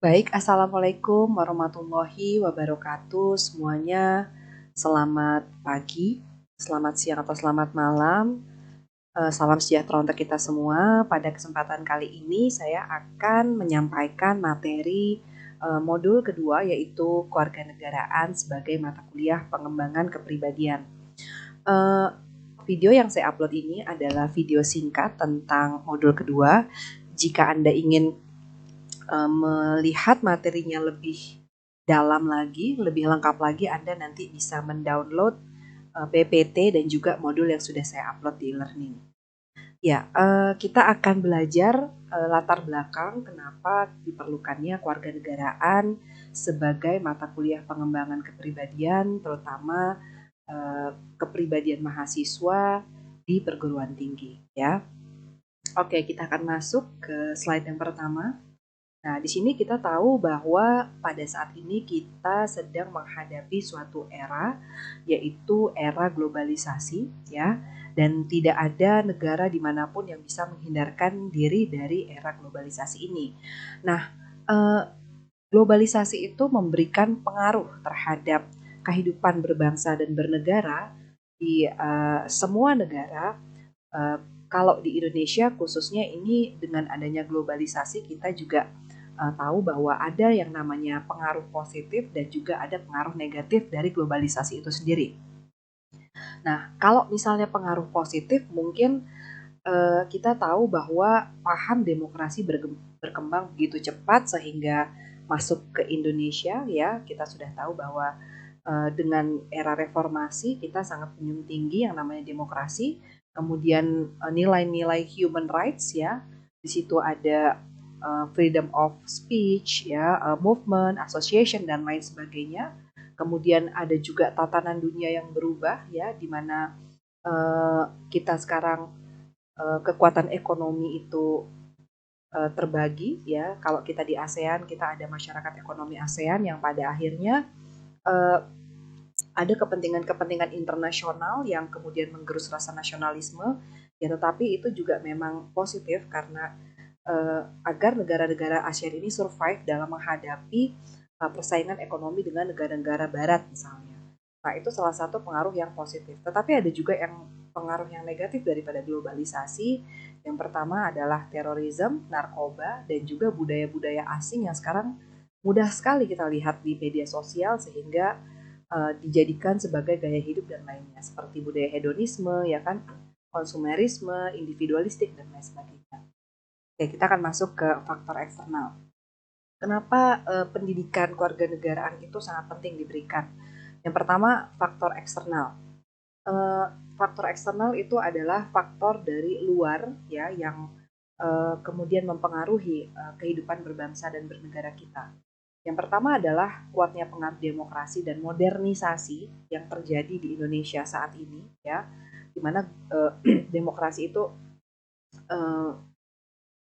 Baik, Assalamualaikum warahmatullahi wabarakatuh semuanya. Selamat pagi, selamat siang atau selamat malam. Salam sejahtera untuk kita semua. Pada kesempatan kali ini saya akan menyampaikan materi modul kedua, yaitu kewarganegaraan sebagai mata kuliah pengembangan kepribadian. Video yang saya upload ini adalah video singkat tentang modul kedua. Jika Anda ingin melihat materinya lebih dalam lagi, lebih lengkap lagi, Anda nanti bisa mendownload PPT dan juga modul yang sudah saya upload di e-learning. Ya, kita akan belajar latar belakang kenapa diperlukannya kewarganegaraan sebagai mata kuliah pengembangan kepribadian, terutama kepribadian mahasiswa di perguruan tinggi. Ya, oke, kita akan masuk ke slide yang pertama. Nah, di sini kita tahu bahwa pada saat ini kita sedang menghadapi suatu era, yaitu era globalisasi, ya, dan tidak ada negara dimanapun yang bisa menghindarkan diri dari era globalisasi ini. Nah, globalisasi itu memberikan pengaruh terhadap kehidupan berbangsa dan bernegara di semua negara. Kalau di Indonesia khususnya ini dengan adanya globalisasi kita juga tahu bahwa ada yang namanya pengaruh positif dan juga ada pengaruh negatif dari globalisasi itu sendiri. Nah, kalau misalnya pengaruh positif mungkin kita tahu bahwa paham demokrasi berkembang begitu cepat sehingga masuk ke Indonesia, ya. Kita sudah tahu bahwa dengan era reformasi kita sangat menjunjung tinggi yang namanya demokrasi, kemudian nilai-nilai human rights, ya. Di situ ada freedom of speech, ya, movement, association dan lain sebagainya. Kemudian ada juga tatanan dunia yang berubah, ya, di mana kita sekarang kekuatan ekonomi itu terbagi, ya. Kalau kita di ASEAN, kita ada masyarakat ekonomi ASEAN yang pada akhirnya ada kepentingan-kepentingan internasional yang kemudian menggerus rasa nasionalisme, ya, tetapi itu juga memang positif karena agar negara-negara ASEAN ini survive dalam menghadapi persaingan ekonomi dengan negara-negara barat misalnya. Nah, itu salah satu pengaruh yang positif. Tetapi ada juga yang pengaruh yang negatif daripada globalisasi. Yang pertama adalah terorisme, narkoba, dan juga budaya-budaya asing yang sekarang mudah sekali kita lihat di media sosial sehingga dijadikan sebagai gaya hidup dan lainnya, seperti budaya hedonisme, ya kan, konsumerisme, individualistik, dan lain sebagainya. Oke, kita akan masuk ke faktor eksternal. Kenapa pendidikan kewarganegaraan itu sangat penting diberikan? Yang pertama, faktor eksternal. Faktor eksternal itu adalah faktor dari luar, ya, yang kemudian mempengaruhi kehidupan berbangsa dan bernegara kita. Yang pertama adalah kuatnya pengaruh demokrasi dan modernisasi yang terjadi di Indonesia saat ini, ya, di mana demokrasi itu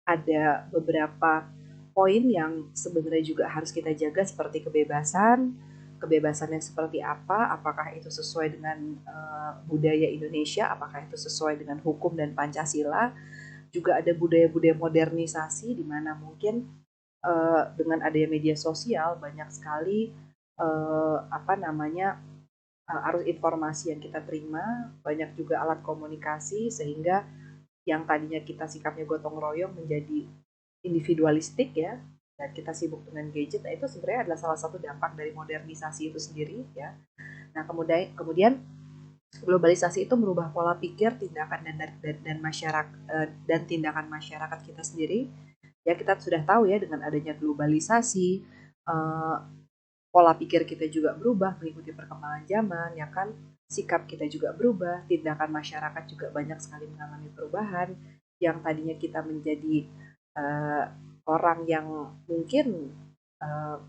ada beberapa poin yang sebenarnya juga harus kita jaga, seperti kebebasan. Kebebasan yang seperti apa? Apakah itu sesuai dengan budaya Indonesia? Apakah itu sesuai dengan hukum dan Pancasila? Juga ada budaya-budaya modernisasi di mana mungkin dengan adanya media sosial banyak sekali arus informasi yang kita terima, banyak juga alat komunikasi sehingga yang tadinya kita sikapnya gotong royong menjadi individualistik, ya, dan kita sibuk dengan gadget. Nah, itu sebenarnya adalah salah satu dampak dari modernisasi itu sendiri, ya. Nah, kemudian globalisasi itu merubah pola pikir, tindakan dan masyarakat dan tindakan masyarakat kita sendiri. Ya, kita sudah tahu ya dengan adanya globalisasi pola pikir kita juga berubah mengikuti perkembangan zaman, ya kan, sikap kita juga berubah, tindakan masyarakat juga banyak sekali mengalami perubahan. Yang tadinya kita menjadi orang yang mungkin uh,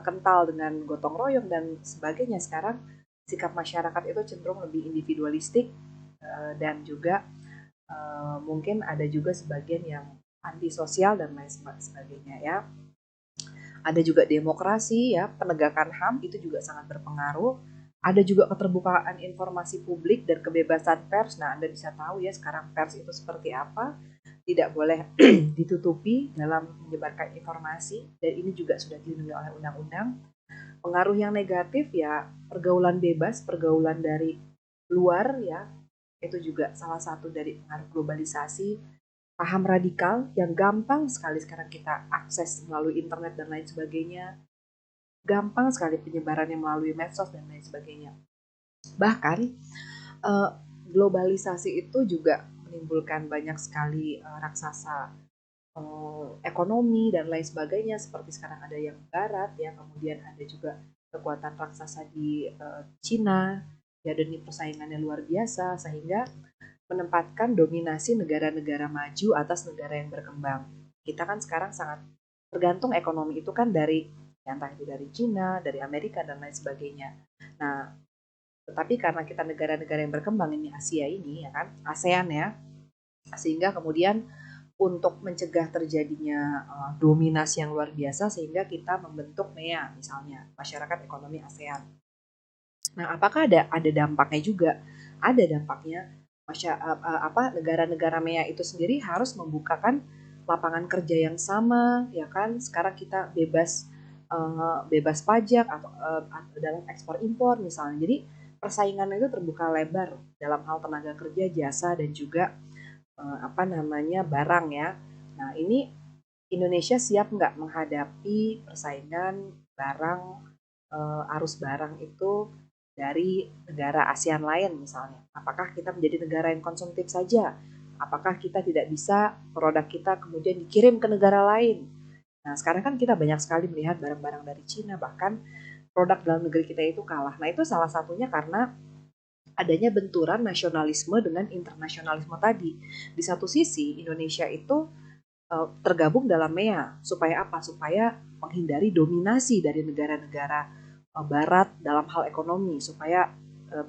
kental dengan gotong royong dan sebagainya, sekarang sikap masyarakat itu cenderung lebih individualistik, dan juga mungkin ada juga sebagian yang antisosial dan lain sebagainya, ya. Ada juga demokrasi, ya, penegakan HAM itu juga sangat berpengaruh. Ada juga keterbukaan informasi publik dan kebebasan pers. Nah, Anda bisa tahu ya sekarang pers itu seperti apa. tidak boleh ditutupi dalam menyebarkan informasi, dan ini juga sudah dilindungi oleh undang-undang. Pengaruh yang negatif ya pergaulan bebas, pergaulan dari luar ya, itu juga salah satu dari pengaruh globalisasi. Paham radikal yang gampang sekali sekarang kita akses melalui internet dan lain sebagainya, gampang sekali penyebarannya melalui medsos dan lain sebagainya. Bahkan globalisasi itu juga menimbulkan banyak sekali raksasa ekonomi dan lain sebagainya, seperti sekarang ada yang barat ya, kemudian ada juga kekuatan raksasa di Cina ya, dan ini persaingannya luar biasa sehingga menempatkan dominasi negara-negara maju atas negara yang berkembang. Kita kan sekarang sangat tergantung ekonomi itu kan dari entah itu dari Cina, dari Amerika dan lain sebagainya. Nah, tetapi karena kita negara-negara yang berkembang ini Asia ini ya kan, ASEAN ya, sehingga kemudian untuk mencegah terjadinya dominasi yang luar biasa sehingga kita membentuk MEA misalnya, Masyarakat Ekonomi ASEAN. Nah, apakah ada dampaknya juga? Ada dampaknya. Negara-negara MEA itu sendiri harus membukakan lapangan kerja yang sama, ya kan? Sekarang kita bebas pajak atau dalam ekspor impor misalnya. Jadi persaingan itu terbuka lebar dalam hal tenaga kerja, jasa dan juga barang ya. Nah, ini Indonesia siap nggak menghadapi persaingan barang, arus barang itu dari negara ASEAN lain misalnya? Apakah kita menjadi negara yang konsumtif saja? Apakah kita tidak bisa produk kita kemudian dikirim ke negara lain? Nah, sekarang kan kita banyak sekali melihat barang-barang dari Cina, bahkan produk dalam negeri kita itu kalah. Nah, itu salah satunya karena adanya benturan nasionalisme dengan internasionalisme tadi. Di satu sisi, Indonesia itu tergabung dalam MEA. Supaya apa? Supaya menghindari dominasi dari negara-negara barat dalam hal ekonomi, supaya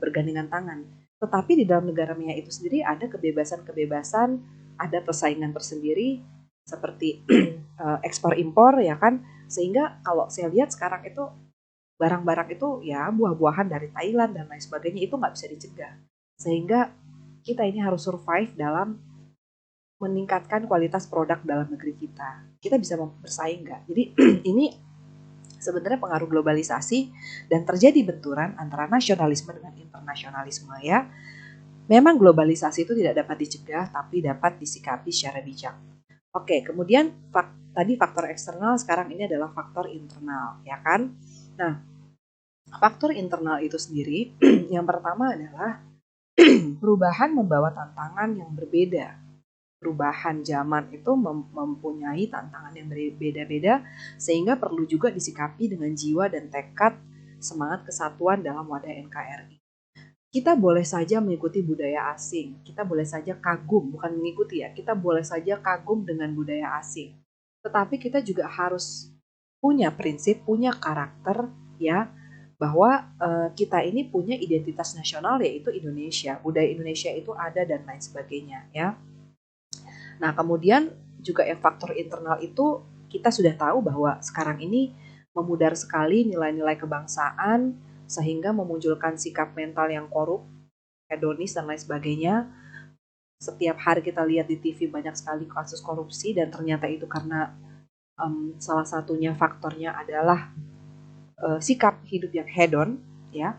bergandengan tangan. Tetapi di dalam negara MEA itu sendiri ada kebebasan-kebebasan, ada persaingan tersendiri seperti ekspor impor ya kan. Sehingga kalau saya lihat sekarang itu barang-barang itu ya buah-buahan dari Thailand dan lain sebagainya itu nggak bisa dicegah. Sehingga kita ini harus survive dalam meningkatkan kualitas produk dalam negeri kita. Kita bisa bersaing nggak? Jadi ini sebenarnya pengaruh globalisasi dan terjadi benturan antara nasionalisme dengan internasionalisme ya. Memang globalisasi itu tidak dapat dicegah, tapi dapat disikapi secara bijak. Oke, kemudian tadi faktor eksternal, sekarang ini adalah faktor internal, ya kan? Nah, faktor internal itu sendiri, yang pertama adalah perubahan membawa tantangan yang berbeda. Perubahan zaman itu mempunyai tantangan yang berbeda-beda, sehingga perlu juga disikapi dengan jiwa dan tekad semangat kesatuan dalam wadah NKRI. Kita boleh saja mengikuti budaya asing, kita boleh saja kagum, bukan mengikuti ya, kita boleh saja kagum dengan budaya asing. Tetapi kita juga harus punya prinsip, punya karakter ya, bahwa kita ini punya identitas nasional yaitu Indonesia, budaya Indonesia itu ada dan lain sebagainya ya. Nah, kemudian juga yang faktor internal itu kita sudah tahu bahwa sekarang ini memudar sekali nilai-nilai kebangsaan sehingga memunculkan sikap mental yang korup, hedonis dan lain sebagainya. Setiap hari kita lihat di TV banyak sekali kasus korupsi dan ternyata itu karena salah satunya faktornya adalah sikap hidup yang hedon ya.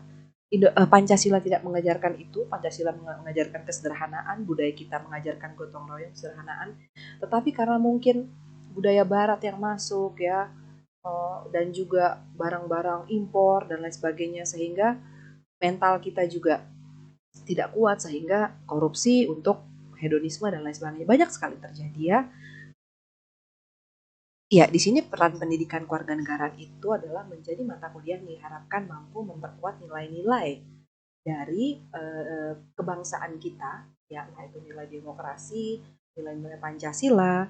Pancasila tidak mengajarkan itu, Pancasila mengajarkan kesederhanaan, budaya kita mengajarkan gotong royong, kesederhanaan. Tetapi karena mungkin budaya barat yang masuk ya, dan juga barang-barang impor dan lain sebagainya, sehingga mental kita juga tidak kuat, sehingga korupsi untuk hedonisme dan lain sebagainya banyak sekali terjadi ya. Ya, di sini peran pendidikan kewarganegaraan itu adalah menjadi mata kuliah yang diharapkan mampu memperkuat nilai-nilai dari kebangsaan kita, ya entah itu nilai demokrasi, nilai-nilai Pancasila,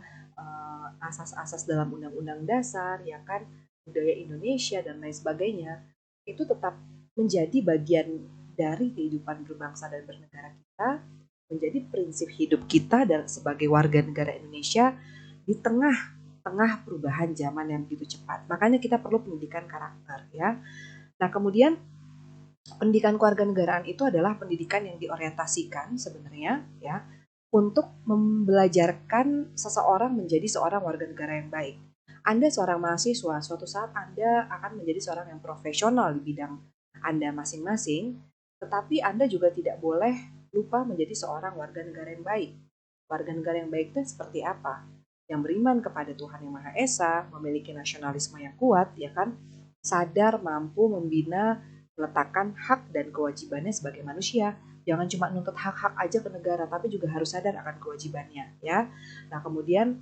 asas-asas dalam Undang-Undang Dasar, ya kan, budaya Indonesia dan lain sebagainya, itu tetap menjadi bagian dari kehidupan berbangsa dan bernegara kita, menjadi prinsip hidup kita dan sebagai warga negara Indonesia di tengah perubahan zaman yang begitu cepat. Makanya kita perlu pendidikan karakter ya. Nah, kemudian pendidikan kewarganegaraan itu adalah pendidikan yang diorientasikan sebenarnya ya untuk membelajarkan seseorang menjadi seorang warga negara yang baik. Anda seorang mahasiswa, suatu saat Anda akan menjadi seorang yang profesional di bidang Anda masing-masing, tetapi Anda juga tidak boleh lupa menjadi seorang warga negara yang baik. Warga negara yang baik itu seperti apa? Yang beriman kepada Tuhan Yang Maha Esa, memiliki nasionalisme yang kuat, ya kan? Sadar mampu membina, meletakkan hak dan kewajibannya sebagai manusia. Jangan cuma nuntut hak-hak aja ke negara, tapi juga harus sadar akan kewajibannya, ya. Nah, kemudian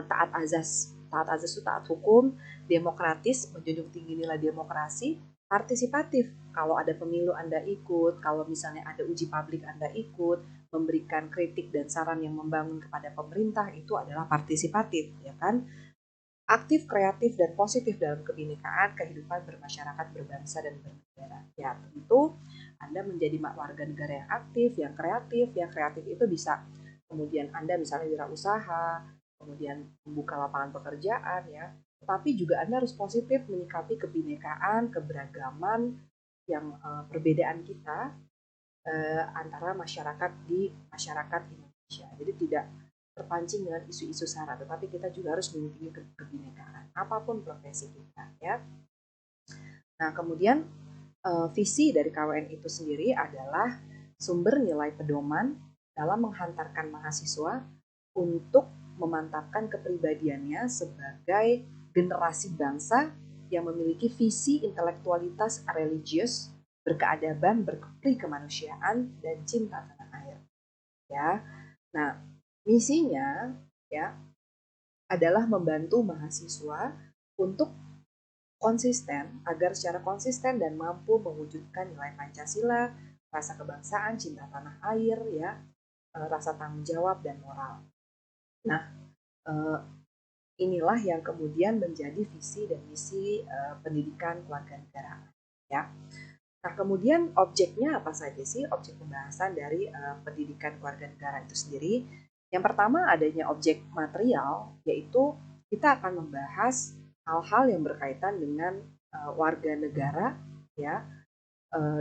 taat azas. Taat azas itu taat hukum, demokratis, menjunjung tinggi nilai demokrasi, partisipatif. Kalau ada pemilu Anda ikut, kalau misalnya ada uji publik Anda ikut, memberikan kritik dan saran yang membangun kepada pemerintah, itu adalah partisipatif, ya kan? Aktif, kreatif, dan positif dalam kebinekaan, kehidupan bermasyarakat, berbangsa, dan bernegara. Ya, tentu Anda menjadi warga negara yang aktif, yang kreatif. Yang kreatif itu bisa kemudian Anda misalnya wirausaha, kemudian membuka lapangan pekerjaan, ya. Tapi juga Anda harus positif menyikapi kebinekaan, keberagaman, yang perbedaan kita antara masyarakat di masyarakat Indonesia. Jadi tidak terpancing dengan isu-isu sara, tetapi kita juga harus memiliki kebinekaan apapun profesi kita, ya. Nah, kemudian visi dari KWN itu sendiri adalah sumber nilai pedoman dalam menghantarkan mahasiswa untuk memantapkan kepribadiannya sebagai generasi bangsa yang memiliki visi intelektualitas religius, berkeadaban, berperi kemanusiaan, dan cinta tanah air. Ya, nah misinya ya adalah membantu mahasiswa untuk konsisten agar secara konsisten dan mampu mewujudkan nilai Pancasila, rasa kebangsaan, cinta tanah air, ya, rasa tanggung jawab dan moral. Nah, inilah yang kemudian menjadi visi dan misi pendidikan kewarganegaraan, ya. Nah, kemudian objeknya apa saja sih? Objek pembahasan dari pendidikan kewarganegaraan itu sendiri. Yang pertama adanya objek material, yaitu kita akan membahas hal-hal yang berkaitan dengan warga negara, ya,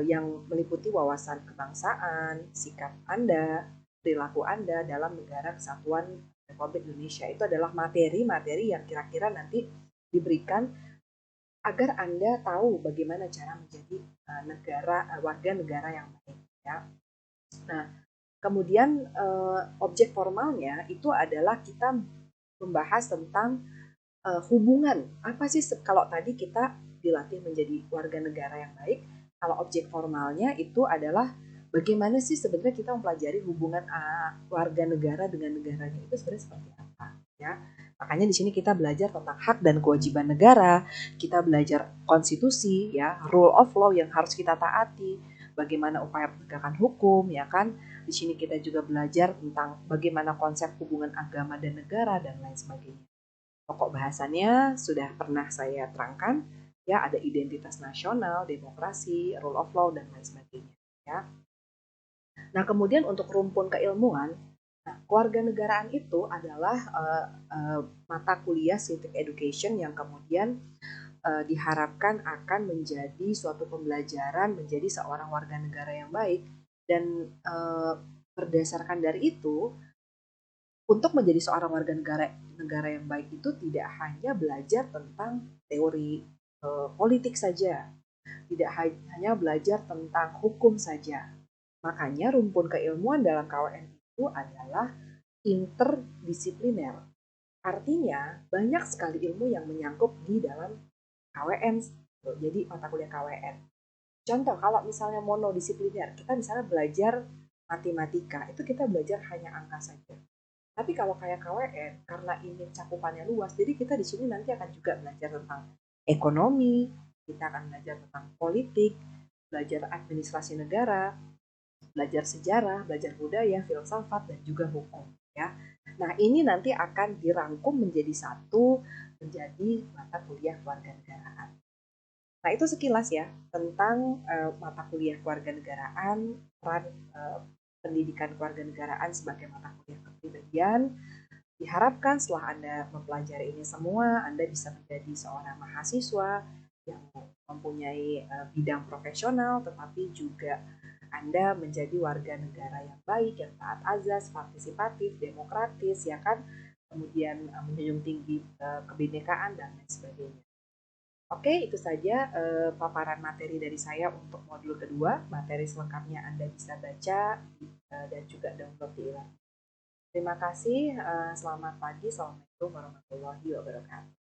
yang meliputi wawasan kebangsaan, sikap Anda, perilaku Anda dalam negara kesatuan Republik Indonesia. Itu adalah materi-materi yang kira-kira nanti diberikan agar Anda tahu bagaimana cara menjadi warga negara yang baik, ya. Nah, kemudian objek formalnya itu adalah kita membahas tentang hubungan. Apa sih kalau tadi kita dilatih menjadi warga negara yang baik, kalau objek formalnya itu adalah bagaimana sih sebenarnya kita mempelajari hubungan warga negara dengan negaranya itu sebenarnya seperti apa, ya. Makanya di sini kita belajar tentang hak dan kewajiban negara, kita belajar konstitusi, ya, rule of law yang harus kita taati, bagaimana upaya penegakan hukum, ya kan. Di sini kita juga belajar tentang bagaimana konsep hubungan agama dan negara dan lain sebagainya. Pokok bahasannya sudah pernah saya terangkan, ya, ada identitas nasional, demokrasi, rule of law, dan lain sebagainya, ya. Nah, kemudian untuk rumpun keilmuan, nah, kewarganegaraan itu adalah mata kuliah civic education yang kemudian diharapkan akan menjadi suatu pembelajaran menjadi seorang warga negara yang baik, dan berdasarkan dari itu, untuk menjadi seorang warga negara yang baik itu tidak hanya belajar tentang teori politik saja, tidak hanya belajar tentang hukum saja. Makanya rumpun keilmuan dalam KWN itu adalah interdisipliner. Artinya banyak sekali ilmu yang menyangkut di dalam KWN. Jadi mata kuliah KWN. Contoh kalau misalnya monodisipliner, kita misalnya belajar matematika, itu kita belajar hanya angka saja. Tapi kalau kayak KWN, karena ini cakupannya luas, jadi kita di sini nanti akan juga belajar tentang ekonomi, kita akan belajar tentang politik, belajar administrasi negara, belajar sejarah, belajar budaya, filsafat, dan juga hukum, ya. Nah, ini nanti akan dirangkum menjadi satu, menjadi mata kuliah kewarganegaraan. Nah, itu sekilas ya tentang mata kuliah kewarganegaraan, peran pendidikan kewarganegaraan sebagai mata kuliah kepribadian. Diharapkan setelah Anda mempelajari ini semua, Anda bisa menjadi seorang mahasiswa yang mempunyai bidang profesional, tetapi juga Anda menjadi warga negara yang baik, yang taat azas, partisipatif, demokratis, ya kan? Kemudian menjunjung tinggi kebinekaan dan lain sebagainya. Oke, itu saja paparan materi dari saya untuk modul kedua. Materi selengkapnya Anda bisa baca dan juga download di e-learning. Terima kasih, selamat pagi, assalamualaikum warahmatullahi wabarakatuh.